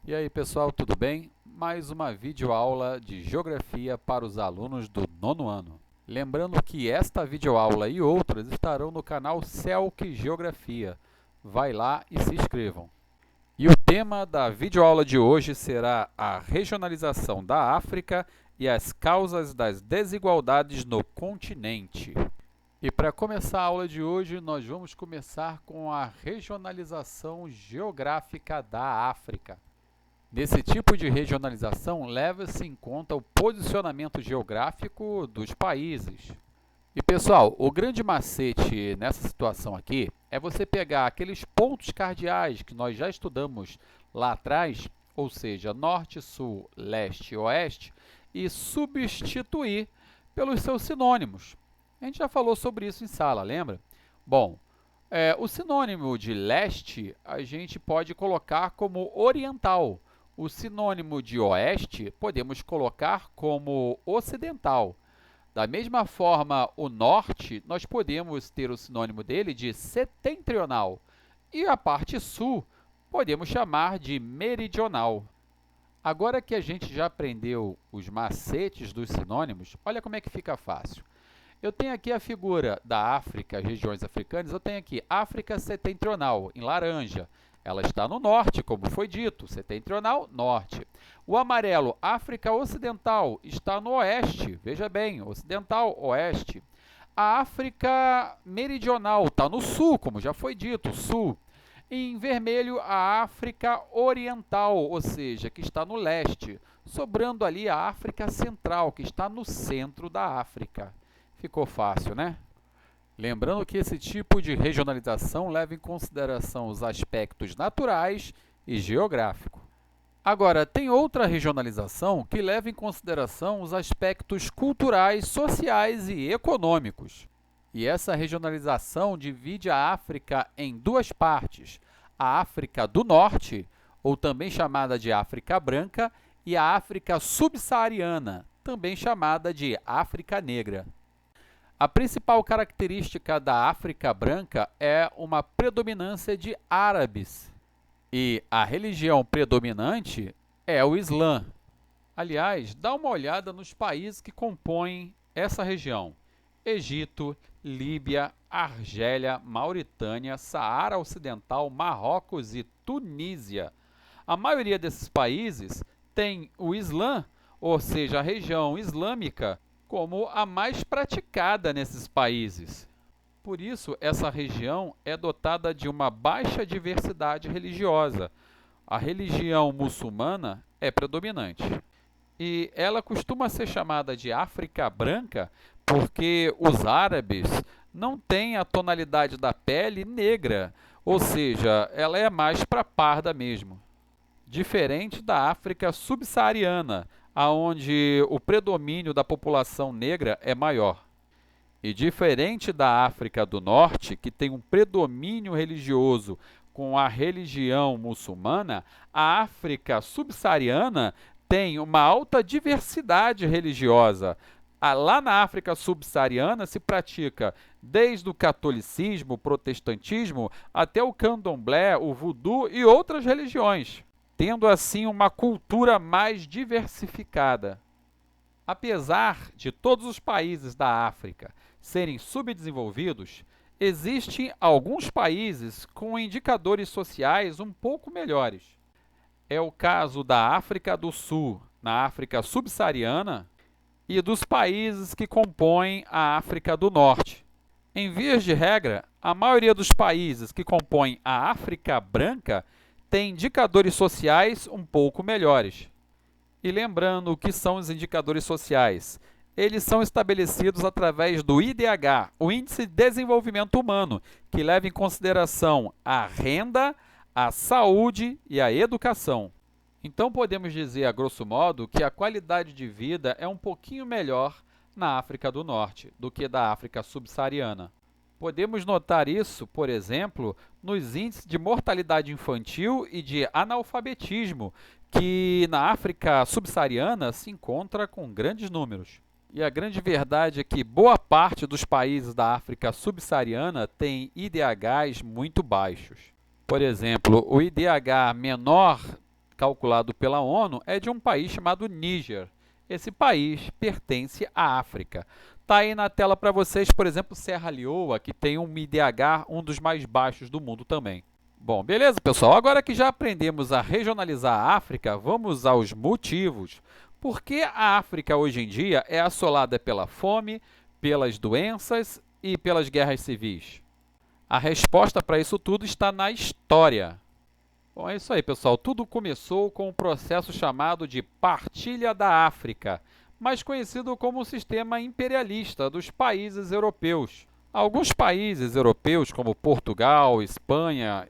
E aí pessoal, tudo bem? Mais uma videoaula de Geografia para os alunos do nono ano. Lembrando que esta videoaula e outras estarão no canal Celc Geografia. Vai lá e se inscrevam. E o tema da videoaula de hoje será a regionalização da África e as causas das desigualdades no continente. E para começar a aula de hoje, nós vamos começar com a regionalização geográfica da África. Nesse tipo de regionalização, leva-se em conta o posicionamento geográfico dos países. E pessoal, o grande macete nessa situação aqui é você pegar aqueles pontos cardeais que nós já estudamos lá atrás, ou seja, norte, sul, leste e oeste, e substituir pelos seus sinônimos. A gente já falou sobre isso em sala, lembra? Bom, o sinônimo de leste a gente pode colocar como oriental. O sinônimo de oeste podemos colocar como ocidental. Da mesma forma, o norte, nós podemos ter o sinônimo dele de setentrional. E a parte sul, podemos chamar de meridional. Agora que a gente já aprendeu os macetes dos sinônimos, olha como é que fica fácil. Eu tenho aqui a figura da África, as regiões africanas, eu tenho aqui África setentrional, em laranja. Ela está no norte, como foi dito, setentrional, norte. O amarelo, África ocidental, está no oeste, veja bem, ocidental, oeste. A África meridional está no sul, como já foi dito, sul. Em vermelho, a África oriental, ou seja, que está no leste. Sobrando ali a África central, que está no centro da África. Ficou fácil, né? Lembrando que esse tipo de regionalização leva em consideração os aspectos naturais e geográficos. Agora, tem outra regionalização que leva em consideração os aspectos culturais, sociais e econômicos. E essa regionalização divide a África em duas partes: a África do Norte, ou também chamada de África Branca, e a África Subsaariana, também chamada de África Negra. A principal característica da África Branca é uma predominância de árabes, e a religião predominante é o Islã. Aliás, dá uma olhada nos países que compõem essa região: Egito, Líbia, Argélia, Mauritânia, Saara Ocidental, Marrocos e Tunísia. A maioria desses países tem o Islã, ou seja, a região islâmica, como a mais praticada nesses países. Por isso, essa região é dotada de uma baixa diversidade religiosa. A religião muçulmana é predominante. E ela costuma ser chamada de África Branca porque os árabes não têm a tonalidade da pele negra, ou seja, ela é mais para parda mesmo. Diferente da África subsaariana, onde o predomínio da população negra é maior. E diferente da África do Norte, que tem um predomínio religioso com a religião muçulmana, a África subsaariana tem uma alta diversidade religiosa. Lá na África subsaariana se pratica desde o catolicismo, o protestantismo, até o candomblé, o voodoo e outras religiões, tendo assim uma cultura mais diversificada. Apesar de todos os países da África serem subdesenvolvidos, existem alguns países com indicadores sociais um pouco melhores. É o caso da África do Sul, na África subsaariana, e dos países que compõem a África do Norte. Em vias de regra, a maioria dos países que compõem a África Branca tem indicadores sociais um pouco melhores. E lembrando o que são os indicadores sociais, eles são estabelecidos através do IDH, o Índice de Desenvolvimento Humano, que leva em consideração a renda, a saúde e a educação. Então podemos dizer, a grosso modo, que a qualidade de vida é um pouquinho melhor na África do Norte do que da África subsaariana. Podemos notar isso, por exemplo, nos índices de mortalidade infantil e de analfabetismo, que na África subsaariana se encontra com grandes números. E a grande verdade é que boa parte dos países da África subsaariana tem IDHs muito baixos. Por exemplo, o IDH menor calculado pela ONU, é de um país chamado Níger. Esse país pertence à África. Está aí na tela para vocês, por exemplo, Serra Leoa, que tem um IDH, um dos mais baixos do mundo também. Bom, beleza, pessoal? Agora que já aprendemos a regionalizar a África, vamos aos motivos. Por que a África hoje em dia é assolada pela fome, pelas doenças e pelas guerras civis? A resposta para isso tudo está na história. Bom, é isso aí, pessoal. Tudo começou com um processo chamado de Partilha da África, mais conhecido como o sistema imperialista dos países europeus. Alguns países europeus, como Portugal, Espanha,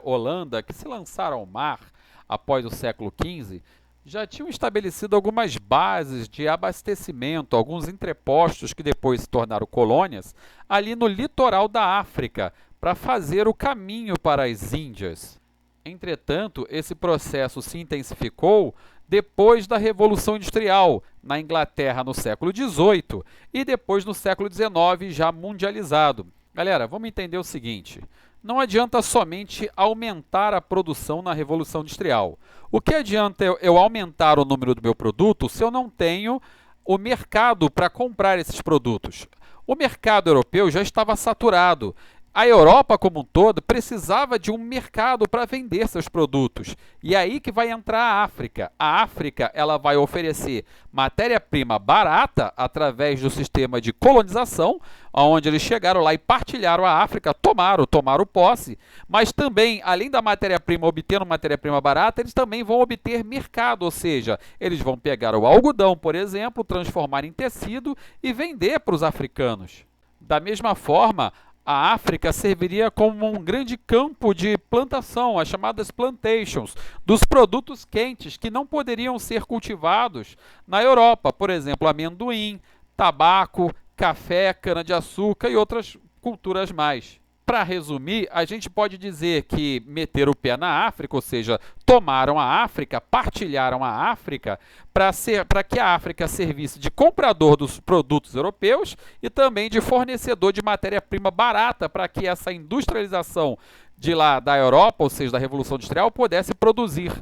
Holanda, que se lançaram ao mar após o século XV, já tinham estabelecido algumas bases de abastecimento, alguns entrepostos que depois se tornaram colônias, ali no litoral da África, para fazer o caminho para as Índias. Entretanto, esse processo se intensificou depois da Revolução Industrial, na Inglaterra no século XVIII e depois no século XIX, já mundializado. Galera, vamos entender o seguinte: não adianta somente aumentar a produção na Revolução Industrial. O que adianta eu aumentar o número do meu produto se eu não tenho o mercado para comprar esses produtos? O mercado europeu já estava saturado. A Europa como um todo precisava de um mercado para vender seus produtos. E é aí que vai entrar a África. A África ela vai oferecer matéria-prima barata através do sistema de colonização, onde eles chegaram lá e partilharam a África, tomaram posse, mas também, além da matéria-prima, obtendo matéria-prima barata, eles também vão obter mercado, ou seja, eles vão pegar o algodão, por exemplo, transformar em tecido e vender para os africanos. Da mesma forma, a África serviria como um grande campo de plantação, as chamadas plantations, dos produtos quentes que não poderiam ser cultivados na Europa, por exemplo, amendoim, tabaco, café, cana-de-açúcar e outras culturas mais. Para resumir, a gente pode dizer que meteram o pé na África, ou seja, tomaram a África, partilharam a África, para que a África servisse de comprador dos produtos europeus e também de fornecedor de matéria-prima barata para que essa industrialização de lá da Europa, ou seja, da Revolução Industrial, pudesse produzir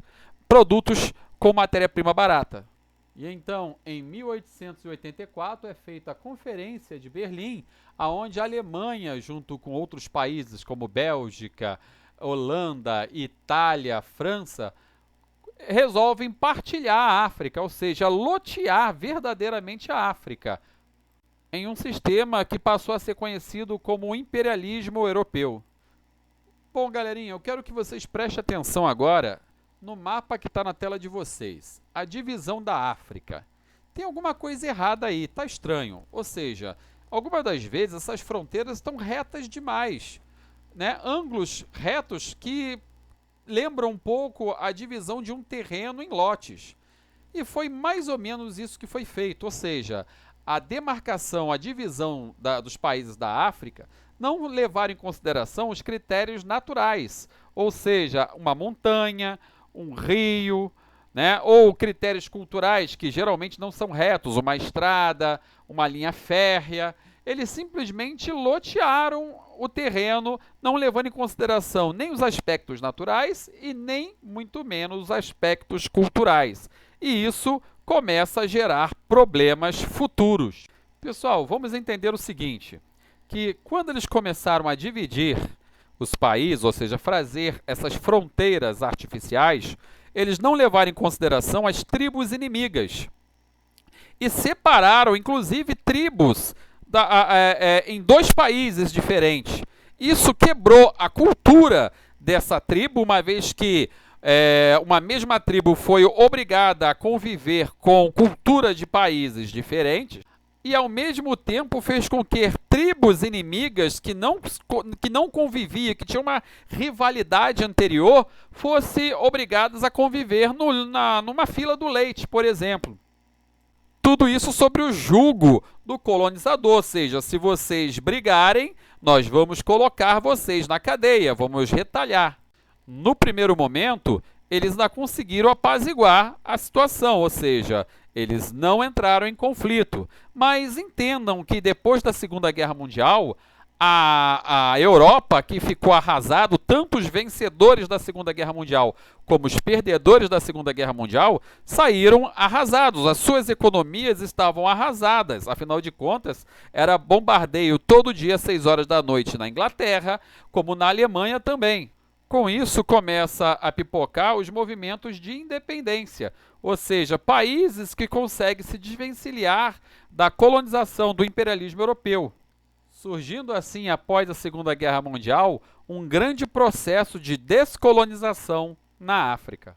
produtos com matéria-prima barata. E então, em 1884, é feita a Conferência de Berlim, onde a Alemanha, junto com outros países como Bélgica, Holanda, Itália, França, resolvem partilhar a África, ou seja, lotear verdadeiramente a África, em um sistema que passou a ser conhecido como o imperialismo europeu. Bom, galerinha, eu quero que vocês prestem atenção agora no mapa que está na tela de vocês, a divisão da África. Tem alguma coisa errada aí, está estranho. Ou seja, algumas das vezes essas fronteiras estão retas demais, né? Ângulos retos que lembram um pouco a divisão de um terreno em lotes. E foi mais ou menos isso que foi feito, ou seja, a demarcação, a divisão dos países da África não levaram em consideração os critérios naturais, ou seja, uma montanha, um rio, né? Ou critérios culturais que geralmente não são retos, uma estrada, uma linha férrea. Eles simplesmente lotearam o terreno, não levando em consideração nem os aspectos naturais e nem muito menos os aspectos culturais. E isso começa a gerar problemas futuros. Pessoal, vamos entender o seguinte, que quando eles começaram a dividir os países, ou seja, fazer essas fronteiras artificiais, eles não levaram em consideração as tribos inimigas. E separaram, inclusive, tribos em dois países diferentes. Isso quebrou a cultura dessa tribo, uma vez que uma mesma tribo foi obrigada a conviver com cultura de países diferentes, e ao mesmo tempo fez com que tribos inimigas que não conviviam, que tinham uma rivalidade anterior, fossem obrigadas a conviver numa fila do leite, por exemplo. Tudo isso sobre o jugo do colonizador, ou seja, se vocês brigarem, nós vamos colocar vocês na cadeia, vamos retalhar. No primeiro momento, eles não conseguiram apaziguar a situação, ou seja, eles não entraram em conflito. Mas entendam que depois da Segunda Guerra Mundial, A Europa, que ficou arrasado, tanto os vencedores da Segunda Guerra Mundial como os perdedores da Segunda Guerra Mundial, saíram arrasados. As suas economias estavam arrasadas. Afinal de contas, era bombardeio todo dia às 6 horas da noite na Inglaterra, como na Alemanha também. Com isso, começa a pipocar os movimentos de independência, ou seja, países que conseguem se desvencilhar da colonização do imperialismo europeu. Surgindo assim, após a Segunda Guerra Mundial, um grande processo de descolonização na África.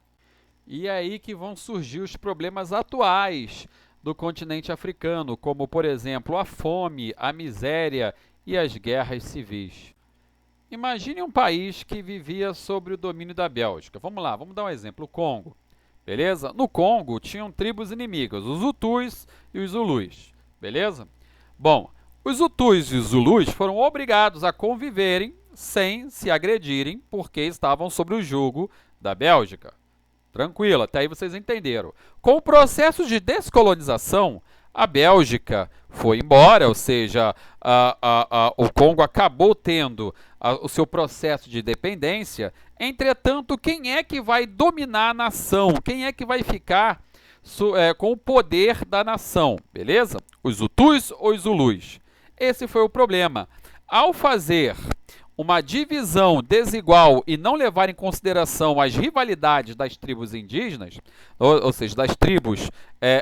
E é aí que vão surgir os problemas atuais do continente africano, como, por exemplo, a fome, a miséria e as guerras civis. Imagine um país que vivia sob o domínio da Bélgica. Vamos lá, vamos dar um exemplo, o Congo. Beleza? No Congo tinham tribos inimigas, os Hutus e os Zulus. Beleza? Bom, os Hutus e os Zulus foram obrigados a conviverem sem se agredirem porque estavam sob o jugo da Bélgica. Tranquilo, até aí vocês entenderam. Com o processo de descolonização, a Bélgica foi embora, ou seja, o Congo acabou tendo o seu processo de independência. Entretanto, quem é que vai dominar a nação? Quem é que vai ficar com o poder da nação? Beleza? Os Hutus ou os Zulus? Esse foi o problema. Ao fazer uma divisão desigual e não levar em consideração as rivalidades das tribos indígenas, ou seja, das tribos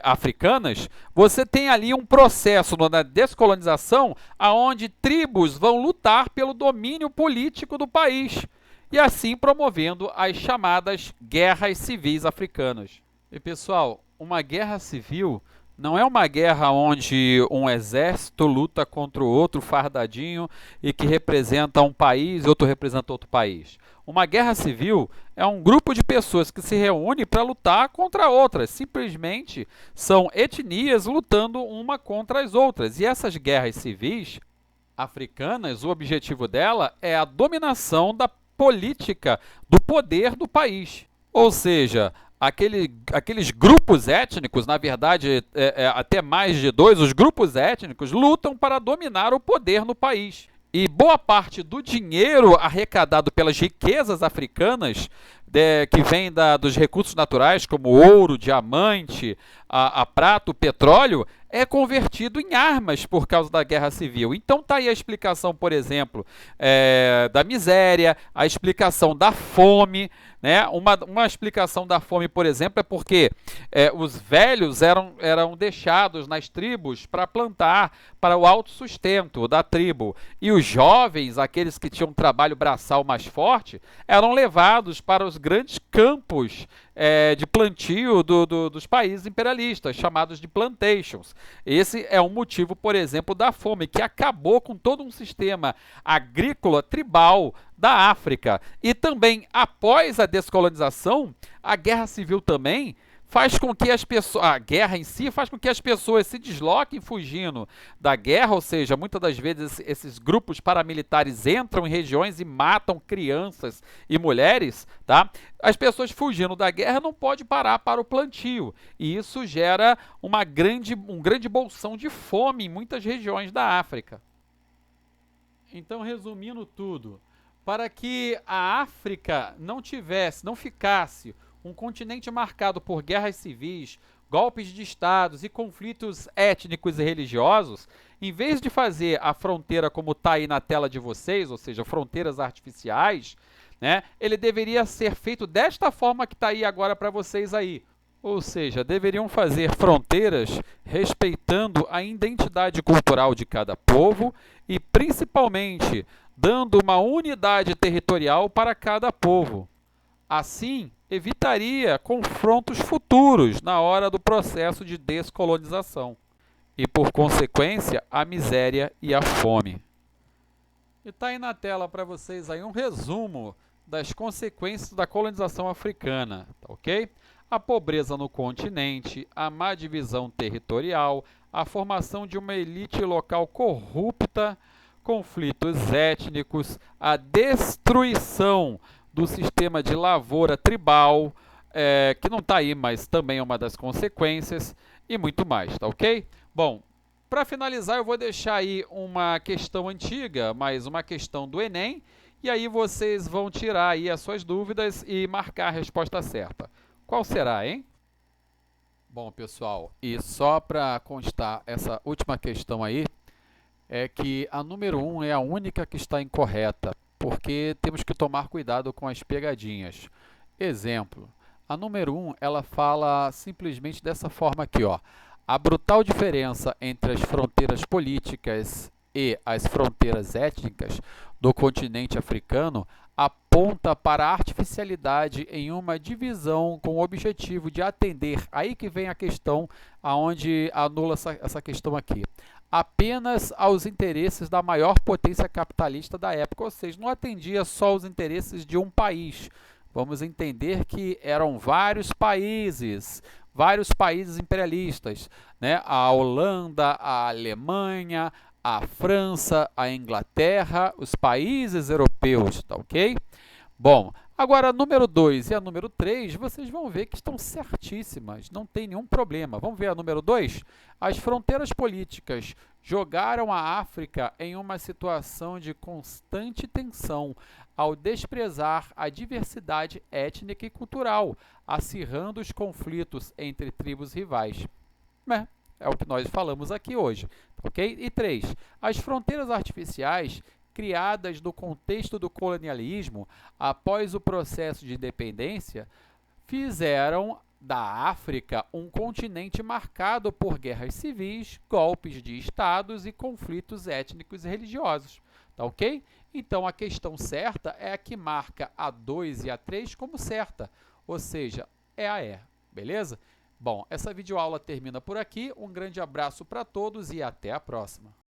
africanas, você tem ali um processo na descolonização onde tribos vão lutar pelo domínio político do país e assim promovendo as chamadas guerras civis africanas. E pessoal, uma guerra civil não é uma guerra onde um exército luta contra o outro fardadinho e que representa um país e outro representa outro país. Uma guerra civil é um grupo de pessoas que se reúne para lutar contra outras. Simplesmente são etnias lutando uma contra as outras. E essas guerras civis africanas, o objetivo dela é a dominação da política, do poder do país. Ou seja, aqueles grupos étnicos, na verdade, até mais de dois, os grupos étnicos lutam para dominar o poder no país. E boa parte do dinheiro arrecadado pelas riquezas africanas, que vem dos recursos naturais, como ouro, diamante, a prata, o petróleo, é convertido em armas por causa da guerra civil. Então está aí a explicação, por exemplo, da miséria, a explicação da fome, né? Uma explicação da fome, por exemplo, é porque os velhos eram deixados nas tribos para plantar para o autossustento da tribo. E os jovens, aqueles que tinham um trabalho braçal mais forte, eram levados para os grandes campos de plantio dos países imperialistas, chamados de plantations. Esse é um motivo, por exemplo, da fome, que acabou com todo um sistema agrícola tribal da África. E também, após a descolonização, a guerra civil também faz com que a guerra em si faz com que as pessoas se desloquem fugindo da guerra, ou seja, muitas das vezes esses grupos paramilitares entram em regiões e matam crianças e mulheres, tá? As pessoas fugindo da guerra não podem parar para o plantio, e isso gera um grande bolsão de fome em muitas regiões da África. Então, resumindo tudo, para que a África não ficasse um continente marcado por guerras civis, golpes de estados e conflitos étnicos e religiosos, em vez de fazer a fronteira como está aí na tela de vocês, ou seja, fronteiras artificiais, né, ele deveria ser feito desta forma que está aí agora para vocês aí. Ou seja, deveriam fazer fronteiras respeitando a identidade cultural de cada povo e, principalmente, dando uma unidade territorial para cada povo. Assim, evitaria confrontos futuros na hora do processo de descolonização e, por consequência, a miséria e a fome. E está aí na tela para vocês aí um resumo das consequências da colonização africana, tá ok? A pobreza no continente, a má divisão territorial, a formação de uma elite local corrupta, conflitos étnicos, a destruição do sistema de lavoura tribal, que não está aí, mas também é uma das consequências, e muito mais, tá ok? Bom, para finalizar, eu vou deixar aí uma questão antiga, mais uma questão do Enem, e aí vocês vão tirar aí as suas dúvidas e marcar a resposta certa. Qual será, hein? Bom, pessoal, e só para constar essa última questão aí, é que a número 1 é a única que está incorreta, porque temos que tomar cuidado com as pegadinhas. Exemplo, a número 1, ela fala simplesmente dessa forma aqui, ó. A brutal diferença entre as fronteiras políticas e as fronteiras étnicas do continente africano aponta para a artificialidade em uma divisão com o objetivo de atender, aí que vem a questão, aonde anula essa questão aqui, apenas aos interesses da maior potência capitalista da época, ou seja, não atendia só os interesses de um país. Vamos entender que eram vários países imperialistas, né? A Holanda, a Alemanha, a França, a Inglaterra, os países europeus, tá ok? Bom, agora a número 2 e a número 3, vocês vão ver que estão certíssimas, não tem nenhum problema. Vamos ver a número 2? As fronteiras políticas jogaram a África em uma situação de constante tensão ao desprezar a diversidade étnica e cultural, acirrando os conflitos entre tribos rivais. É o que nós falamos aqui hoje, ok? E 3. As fronteiras artificiais criadas no contexto do colonialismo após o processo de independência fizeram da África um continente marcado por guerras civis, golpes de estados e conflitos étnicos e religiosos. Tá ok? Então, a questão certa é a que marca a 2 e a 3 como certa, ou seja, é a E, beleza? Bom, essa videoaula termina por aqui. Um grande abraço para todos e até a próxima.